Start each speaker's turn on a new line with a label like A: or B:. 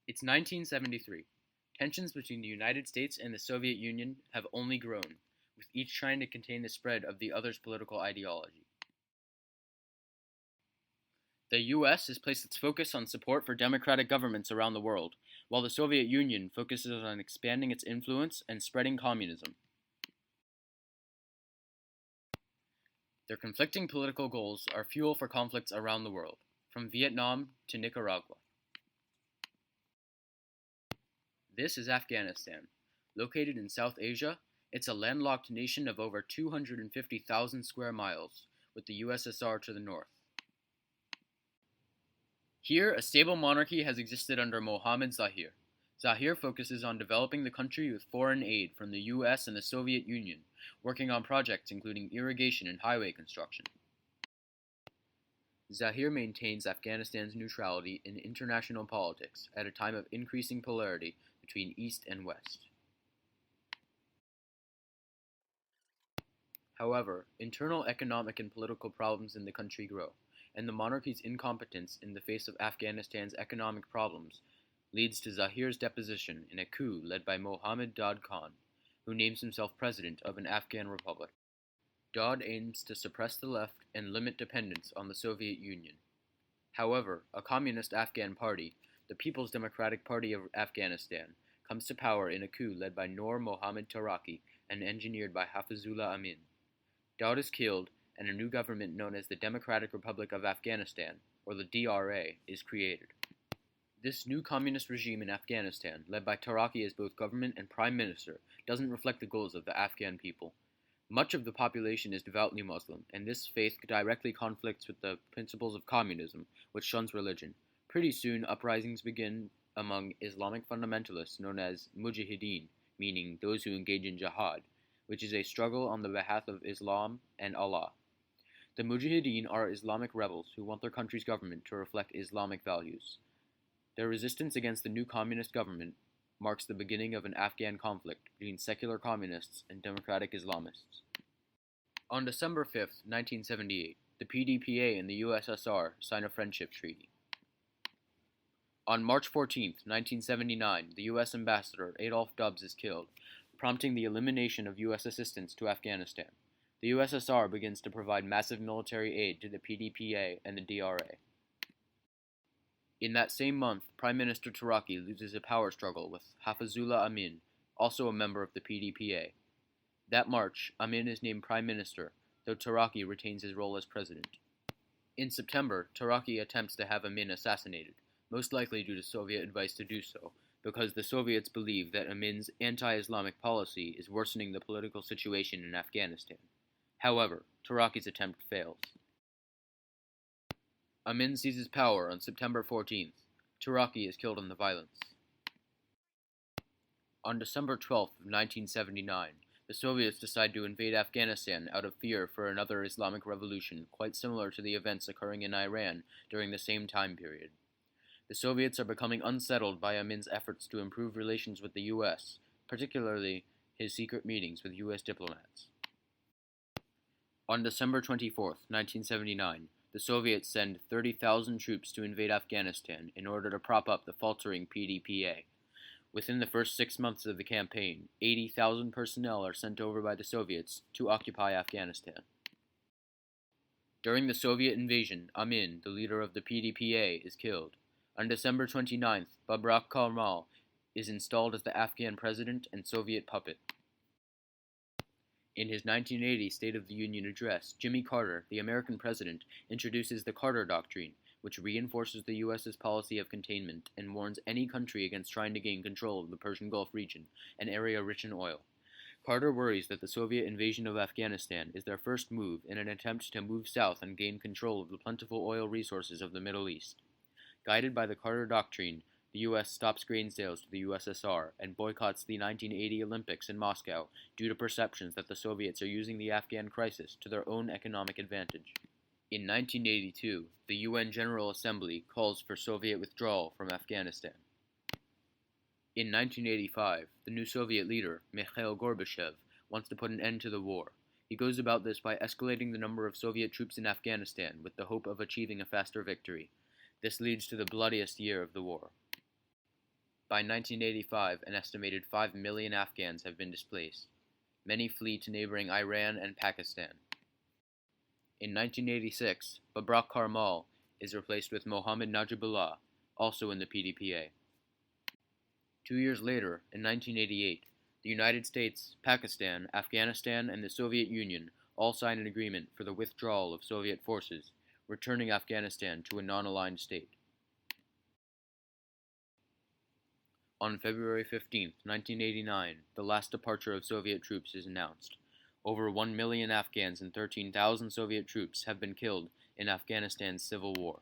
A: It's 1973. Tensions between the United States and the Soviet Union have only grown, with each trying to contain the spread of the other's political ideology. The US has placed its focus on support for democratic governments around the world, while the Soviet Union focuses on expanding its influence and spreading communism. Their conflicting political goals are fuel for conflicts around the world, from Vietnam to Nicaragua. This is Afghanistan. Located in South Asia, it's a landlocked nation of over 250,000 square miles, with the USSR to the north. Here, a stable monarchy has existed under Mohammad Zahir. Zahir focuses on developing the country with foreign aid from the US and the Soviet Union, working on projects including irrigation and highway construction. Zahir maintains Afghanistan's neutrality in international politics at a time of increasing polarity between East and West. However, internal economic and political problems in the country grow, and the monarchy's incompetence in the face of Afghanistan's economic problems leads to Zahir's deposition in a coup led by Mohammad Dad Khan, who names himself president of an Afghan republic. Dad aims to suppress the left and limit dependence on the Soviet Union. However, a communist Afghan party, the People's Democratic Party of Afghanistan, comes to power in a coup led by Noor Mohammad Taraki and engineered by Hafizullah Amin. Dad is killed, and a new government known as the Democratic Republic of Afghanistan, or the DRA, is created. This new communist regime in Afghanistan, led by Taraki as both government and prime minister, doesn't reflect the goals of the Afghan people. Much of the population is devoutly Muslim, and this faith directly conflicts with the principles of communism, which shuns religion. Pretty soon, uprisings begin among Islamic fundamentalists known as mujahideen, meaning those who engage in jihad, which is a struggle on the behalf of Islam and Allah. The mujahideen are Islamic rebels who want their country's government to reflect Islamic values. Their resistance against the new communist government marks the beginning of an Afghan conflict between secular communists and democratic Islamists. On December 5, 1978, the PDPA and the USSR sign a friendship treaty. On March 14, 1979, the U.S. ambassador Adolph Dubs is killed, prompting the elimination of U.S. assistance to Afghanistan. The USSR begins to provide massive military aid to the PDPA and the DRA. In that same month, Prime Minister Taraki loses a power struggle with Hafizullah Amin, also a member of the PDPA. That March, Amin is named Prime Minister, though Taraki retains his role as president. In September, Taraki attempts to have Amin assassinated, most likely due to Soviet advice to do so, because the Soviets believe that Amin's anti-Islamic policy is worsening the political situation in Afghanistan. However, Taraki's attempt fails. Amin seizes power on September 14th. Taraki is killed in the violence. On December 12th of 1979, the Soviets decide to invade Afghanistan out of fear for another Islamic revolution quite similar to the events occurring in Iran during the same time period. The Soviets are becoming unsettled by Amin's efforts to improve relations with the U.S., particularly his secret meetings with U.S. diplomats. On December 24, 1979, the Soviets send 30,000 troops to invade Afghanistan in order to prop up the faltering PDPA. Within the first 6 months of the campaign, 80,000 personnel are sent over by the Soviets to occupy Afghanistan. During the Soviet invasion, Amin, the leader of the PDPA, is killed. On December 29th, Babrak Karmal is installed as the Afghan president and Soviet puppet. In his 1980 State of the Union address, Jimmy Carter, the American president, introduces the Carter Doctrine, which reinforces the U.S.'s policy of containment and warns any country against trying to gain control of the Persian Gulf region, an area rich in oil. Carter worries that the Soviet invasion of Afghanistan is their first move in an attempt to move south and gain control of the plentiful oil resources of the Middle East. Guided by the Carter Doctrine, the U.S. stops grain sales to the USSR and boycotts the 1980 Olympics in Moscow due to perceptions that the Soviets are using the Afghan crisis to their own economic advantage. In 1982, the UN General Assembly calls for Soviet withdrawal from Afghanistan. In 1985, the new Soviet leader, Mikhail Gorbachev, wants to put an end to the war. He goes about this by escalating the number of Soviet troops in Afghanistan with the hope of achieving a faster victory. This leads to the bloodiest year of the war. By 1985, an estimated 5 million Afghans have been displaced. Many flee to neighboring Iran and Pakistan. In 1986, Babrak Karmal is replaced with Mohammad Najibullah, also in the PDPA. 2 years later, in 1988, the United States, Pakistan, Afghanistan, and the Soviet Union all signed an agreement for the withdrawal of Soviet forces, returning Afghanistan to a non-aligned state. On February 15, 1989, the last departure of Soviet troops is announced. Over 1 million Afghans and 13,000 Soviet troops have been killed in Afghanistan's civil war.